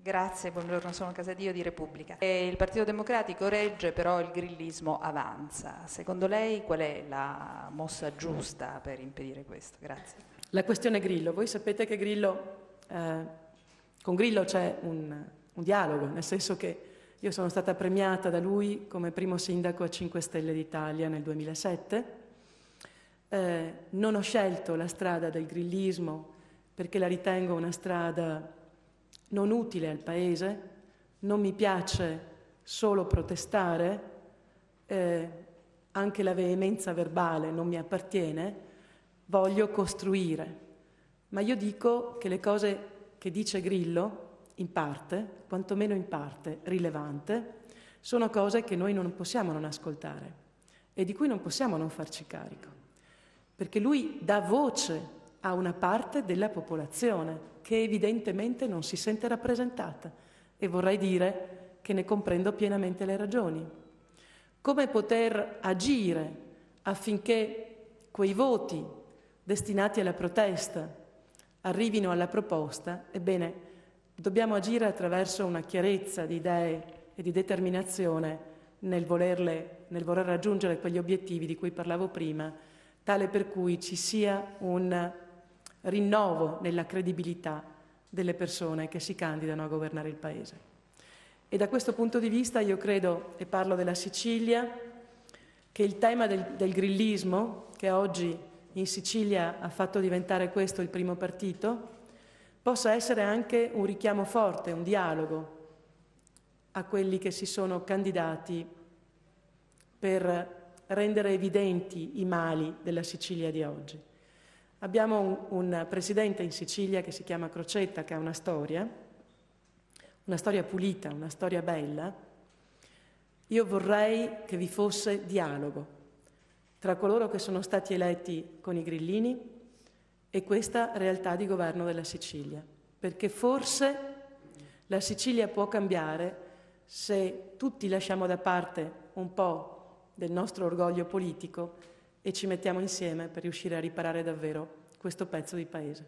Grazie, buongiorno, sono Casadio di Repubblica. Il Partito Democratico regge, però il grillismo avanza. Secondo lei qual è la mossa giusta per impedire questo? Grazie. La questione Grillo. Voi sapete che con Grillo c'è un dialogo, nel senso che io sono stata premiata da lui come primo sindaco a 5 Stelle d'Italia nel 2007. Non ho scelto la strada del grillismo perché la ritengo una strada non utile al Paese, non mi piace solo protestare, anche la veemenza verbale non mi appartiene, voglio costruire. Ma io dico che le cose che dice Grillo, in parte, quantomeno in parte rilevante, sono cose che noi non possiamo non ascoltare e di cui non possiamo non farci carico, perché lui dà voce a una parte della popolazione che evidentemente non si sente rappresentata e vorrei dire che ne comprendo pienamente le ragioni. Come poter agire affinché quei voti destinati alla protesta arrivino alla proposta? Ebbene, dobbiamo agire attraverso una chiarezza di idee e di determinazione nel voler raggiungere quegli obiettivi di cui parlavo prima, tale per cui ci sia un rinnovo nella credibilità delle persone che si candidano a governare il Paese. E da questo punto di vista io credo, e parlo della Sicilia, che il tema del grillismo, che oggi in Sicilia ha fatto diventare questo il primo partito, possa essere anche un richiamo forte, un dialogo a quelli che si sono candidati per rendere evidenti i mali della Sicilia di oggi. Abbiamo un presidente in Sicilia che si chiama Crocetta, che ha una storia pulita, una storia bella. Io vorrei che vi fosse dialogo tra coloro che sono stati eletti con i grillini e questa realtà di governo della Sicilia, perché forse la Sicilia può cambiare se tutti lasciamo da parte un po' del nostro orgoglio politico e ci mettiamo insieme per riuscire a riparare davvero questo pezzo di Paese.